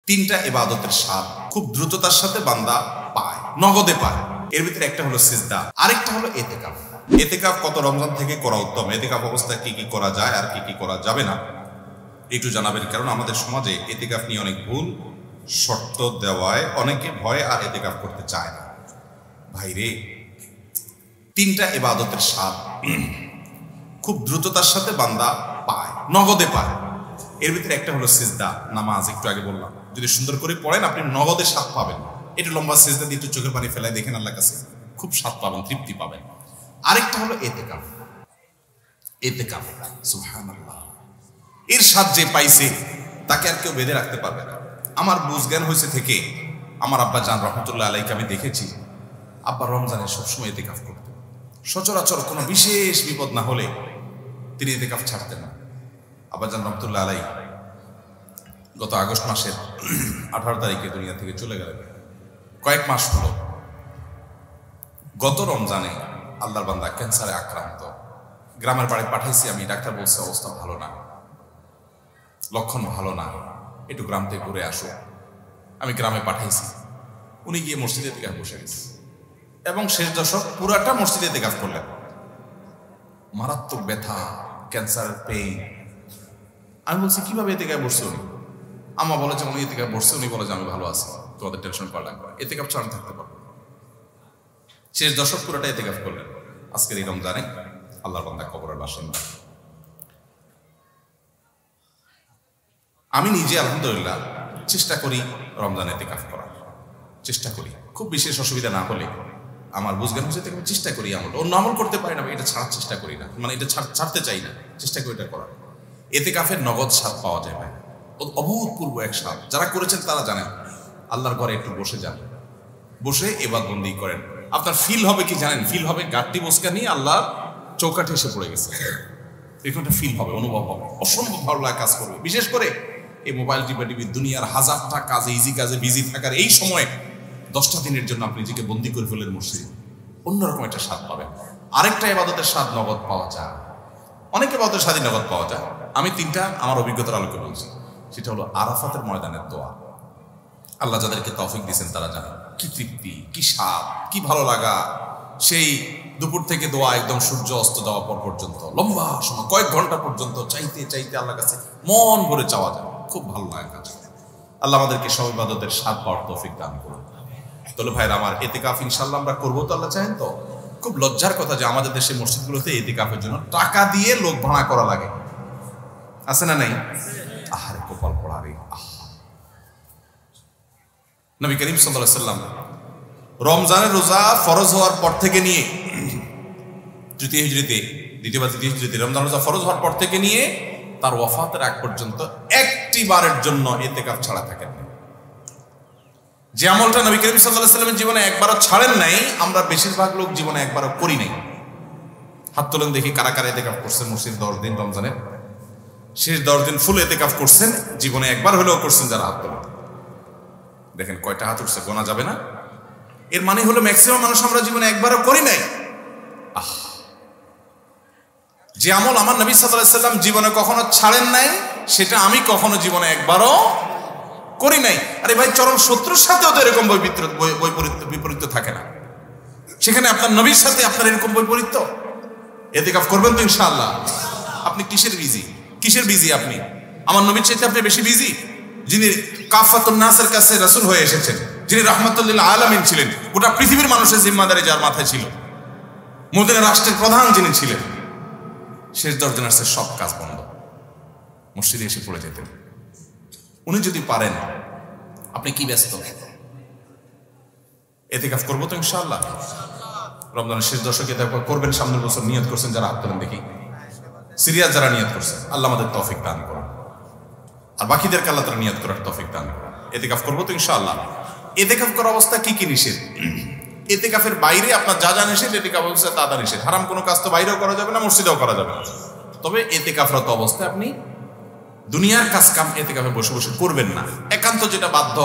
তিনটা ইবাদতের স্বাদ খুব দ্রুততার সাথে বান্দা পায়, নগদে পায়। এর ভিতরে একটা হলো সিজদা, আরেকটা হলো এতেকাফ। এতেকাফ কত রমজান থেকে করা উত্তম, এতেকাফ অবস্থায় কি কি করা যায় আর কি কি করা যাবে না একটু জানাবেন। কারণ আমাদের সমাজে এতেকাফ নিয়ে অনেক ভুল শর্ত দেওয়ায় অনেকে ভয় আর এতেকাফ করতে চায় না। ভাইরে, তিনটা ইবাদতের স্বাদ খুব দ্রুততার সাথে বান্দা পায়, নগদে পায়। এর ভিতরে একটা হলো সিজদা, নামাজ। একটু আগে বললাম, যদি সুন্দর করে পড়েন আপনি নগদে স্বাদ পাবেন। একটু লম্বা সিজদা দিয়ে একটু চোখের পানি ফেলায় দেখেন, আল্লাহর কাছে খুব স্বাদ পাবেন, তৃপ্তি পাবেন। আরেকটা হলো এতেকাফ। এতেকাফ, সুবহানাল্লাহ, এর স্বাদ যে পাইছে তাকে আর কেউ বেঁধে রাখতে পারবে না। আমার বুঝ জ্ঞান হয়েছে থেকে আমার আব্বা জান রহমতুল্লাহ আলাইকে আমি দেখেছি, আব্বা রমজানে সবসময় এতেকাফ করতেন। সচরাচর কোনো বিশেষ বিপদ না হলে তিনি এতেকাফ ছাড়তেন না। আব্বা জান রহমতুল্লাহ আলাই গত আগস্ট মাসের 18 তারিখে দুনিয়া থেকে চলে গেলেন। কয়েক মাস হলো। গত রমজানে আল্লাহর বান্দা ক্যান্সারে আক্রান্ত। গ্রামের বাড়ি পাঠাইছি আমি, ডাক্তার বলছে অবস্থা ভালো না, লক্ষণ ভালো না, একটু গ্রাম থেকে ঘুরে আসো। আমি গ্রামে পাঠাইছি, উনি গিয়ে মসজিদে এতেকাফ বসে গেছে এবং শেষ দশক পুরাটা মসজিদে এতেকাফ করলেন। মারাত্মক ব্যথা, ক্যান্সারের পেইন। আমি বলছি কিভাবে এতেকাফ বসছে উনি? আমা বলে যে উনি এতেকাফ বসছে, উনি বলে যে আমি ভালো আছি, তোমাদের টেনশন করা লাগবে, এতেকাফ ছাড়া থাকতে পারবো। শেষ দশক পুরোটা এতেকাফ করলেন। আজকের এই রমজানে আল্লাহর বান্দা কবরের বাসিন্দা। আমি নিজে আলহামদুলিল্লাহ চেষ্টা করি রমজানে এতেকাফ করার, চেষ্টা করি। খুব বিশেষ অসুবিধা না হলে আমার বুঝগান হচ্ছে আমি চেষ্টা করি। আমল অন্য আমল করতে পারি না, এটা ছাড়ার চেষ্টা করি না, মানে এটা ছাড়তে চাই না, চেষ্টা করি এটা করার। এতেকাফের নগদ স্বাদ পাওয়া যায় ভাই, অভূতপূর্ব এক স্বাদ। যারা করেছেন তারা জানেন। আল্লাহর ঘরে একটু বসে যান, বসে ইবাদতবন্দি করেন। আপনার ফিল হবে কি জানেন? ফিল হবে গাঁটটি বসকা নিয়ে আল্লাহর চৌকাঠে এসে পড়ে গেছে। এরকম একটা ফিল হবে, অনুভব হবে, অসম্ভব ভালো লাগে কাজ করবে। বিশেষ করে এই মোবাইল টিপি দুনিয়ার হাজারটা কাজে, ইজি কাজে বিজি থাকার এই সময়ে 10টা দিনের জন্য আপনি নিজেকে বন্দি করে ফেলেন মসজিদে, অন্যরকম একটা স্বাদ পাবেন। আরেকটা ইবাদতের স্বাদ নগদ পাওয়া যায়, অনেক ইবাদতের স্বাদই নগদ পাওয়া যায়। আমি তিনটা আমার অভিজ্ঞতার আলোকে বলছি। সেটা হলো আরাফাতের ময়দানের দোয়া। আল্লাহ যাদেরকে তৌফিক দিয়েছেন তারা জানেন কি তৃপ্তি, কি স্বাদ, কি ভালো লাগা। সেই দুপুর থেকে দোয়া একদম সূর্য অস্ত যাওয়া পর পর্যন্ত লম্বা সময়, কয়েক ঘন্টা পর্যন্ত চাইতে চাইতে আল্লাহর কাছে মন ভরে চাওয়া যায়, খুব ভালো লাগে কাজ। আল্লাহ আমাদেরকে সব ইবাদতের স্বাদ পাওয়ার তৌফিক দান করুন। তাহলে ভাইরা আমার, এতেকাফ ইনশাআল্লাহ আমরা করবো তো, আল্লাহ চাহেন তো। খুব লজ্জার কথা যে আমাদের দেশের মসজিদগুলোতে এতেকাফের জন্য টাকা দিয়ে লোক ভাড়া করা লাগে, আছে না নাই? আহারে কপাল পড়া রে। নবী করিম সাল্লাল্লাহু আলাইহি ওয়াসাল্লাম রমজানের রোজা ফরজ হওয়ার পর থেকে নিয়ে দ্বিতীয় হিজরিতে রমজান রোজা ফরজ হওয়ার পর থেকে নিয়ে তার ওয়াফাতের আগ পর্যন্ত একটি বারের জন্য এতেকাফ ছাড়া থাকেন। যে আমলটা নবী করিম সাল্লাল্লাহু আলাইহি ওয়াসাল্লামের জীবনে একবারও ছাড়েন নাই, আমরা বেশিরভাগ লোক জীবনে একবারও করি নাই। হাত তোলেন দেখি কারা কারা এতেকাফ করছেন মসজিদ 10 দিন রমজানের শেষ 10 দিন ফুল এতেকাফ করছেন, জীবনে একবার হলেও করছেন। যারা হাত তোলেন দেখেন কয়টা হাত উঠছে, গোনা যাবে না। এর মানে হলো ম্যাক্সিমাম মানুষ আমরা জীবনে একবারও করি নাই। যে আমল আমার নবী সাল্লাল্লাহু আলাইহি ওয়াসাল্লাম জীবনে কখনো ছাড়েন নাই, সেটা আমি কখনো জীবনে একবারও করি নাই। আরে ভাই, চরম শত্রুর সাথেও তো এরকম বিপরীত থাকে না। সেখানে আপনার নবীর সাথে আপনার এরকম বৈপরীত্য। এতেকাফ করবেন তো ইনশাআল্লাহ? আপনি কিসের বিজি? আপনি আমার নবীর চাইতে আপনি বেশি বিজি, যিনি কাফাতুন নাসের কাছে রাসূল হয়ে এসেছেন, যিনি রাহমাতুল লিল আলামিন ছিলেন, গোটা পৃথিবীর মানুষের জিম্মাদারি যার মাথায় ছিল, মদিনা রাষ্ট্রের প্রধান যিনি ছিলেন। শেষ 10 দিন আসছে, সব কাজ বন্ধ, মসজিদে এসে পড়ে যেতেন। উনি যদি পারেন, আপনি কি ব্যস্ত? এতেকাফ করবো তো ইনশাআল্লাহ। রমজানের শেষ দশকে এতেকাফ করবেন। সামনের বছর নিয়ত করছেন যারা, হাত তোলেন দেখি। সিরিয়াস যারা নিয়ত করছেন, আল্লাহ আমাদের তৌফিক দান করুন, আর বাকিদেরকে আল্লাহ তাআলা নিয়ত করার তৌফিক দান করুন। এতেকাফ করবো তো ইনশাআল্লাহ। এতেকাফ করার অবস্থা কি কি নিষেধ? এতেকাফের বাইরে আপনার যা যা নিষেধ, এতেকাফ অবস্থায় তা নিষেধ। হারাম কোনো কাজ তো বাইরেও করা যাবে না, মসজিদেও করা যাবে না। তবে এতেকাফরত অবস্থায় আপনি দুনিয়ার কাজ কাম এতেকাফে বসে বসে করবেন না। একান্ত যেটা বাধ্য,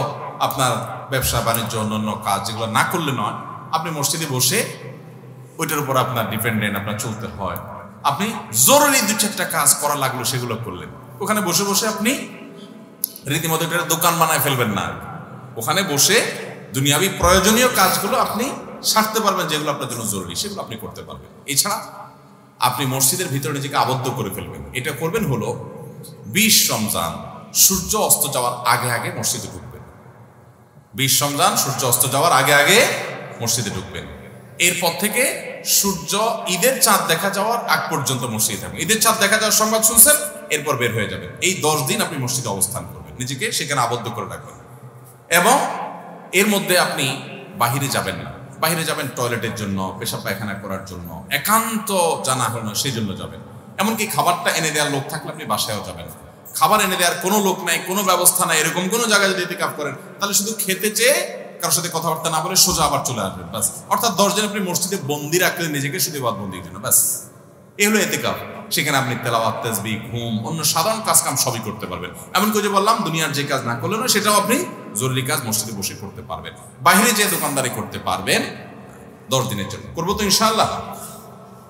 আপনার ব্যবসা বাণিজ্য অন্যান্য কাজ যেগুলো না করলে নয়, আপনি মসজিদে বসে ওইটার উপর আপনার ডিপেন্ডেন্ট, আপনার চলতে হয়। আপনি জরুরি 2-4টা কাজ করা লাগলো, সেগুলো করলেন। ওখানে বসে বসে আপনি রীতিমতো এটা দোকান বানায় ফেলবেন না, ওখানে বসে দুনিয়াবি প্রয়োজনীয় কাজগুলো আপনি সারতে পারবেন, যেগুলো আপনার জন্য জরুরি সেগুলো আপনি করতে পারবেন। এছাড়া আপনি মসজিদের ভিতরে নিজেকে আবদ্ধ করে ফেলবেন। এটা করবেন হলো 20 রমজান সূর্য অস্ত যাওয়ার আগে আগে মসজিদে ঢুকবেন। 20 রমজান সূর্য অস্ত যাওয়ার আগে আগে মসজিদে ঢুকবেন। এরপর থেকে সূর্য ঈদের চাঁদ দেখা যাওয়ার আগ পর্যন্ত মসজিদে থাকবেন। ঈদের চাঁদ দেখা যাওয়ার সংবাদ শুনছেন, এরপর বের হয়ে যাবেন। এই 10 দিন আপনি মসজিদে অবস্থান করবেন, নিজেকে সেখানে আবদ্ধ করে রাখবেন। এবং এর মধ্যে আপনি বাহিরে যাবেন না। বাহিরে যাবেন টয়লেটের জন্য, পেশাব পায়খানা করার জন্য, একান্ত জানা হল না সেই জন্য যাবেন। এমনকি খাবারটা এনে দেওয়ার লোক থাকলে আপনি বাসায়ও যাবেন। খাবার এনে দেওয়ার কোনো লোক নাই, কোনো ব্যবস্থা নাই, এরকম কোনো জায়গায় যদি ইতিকাফ করেন তাহলে শুধু খেতে চেয়ে কারোর সাথে কথাবার্তা না বলে সোজা আবার চলে আসবেন, ব্যাস। অর্থাৎ 10 দিন আপনি মসজিদে বন্দি রাখলেন নিজেকে, শুধু বন্দির জন্য, ব্যাস। এই হলো ইতিকাফ। সেখানে আপনি তেলাওয়াত, তাসবিহ, ঘুম, অন্য সাধারণ কাজ কাম সবই করতে পারবেন। এমনকি যে বললাম দুনিয়ার যে কাজ না করলেন সেটাও আপনি জরুরি কাজ মসজিদে বসে করতে পারবেন। বাইরে যে দোকানদারি করতে পারবেন 10 দিনের জন্য। করবো তো ইনশাআল্লাহ।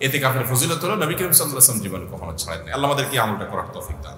ইতিকাফের ফজিলত হলো নবী করিম সাল্লাল্লাহু আলাইহি ওয়াসাল্লাম জীবনে কখনো ছাড়েননি। আল্লাহ আমাদেরকে আমলটা করার তৌফিক দান।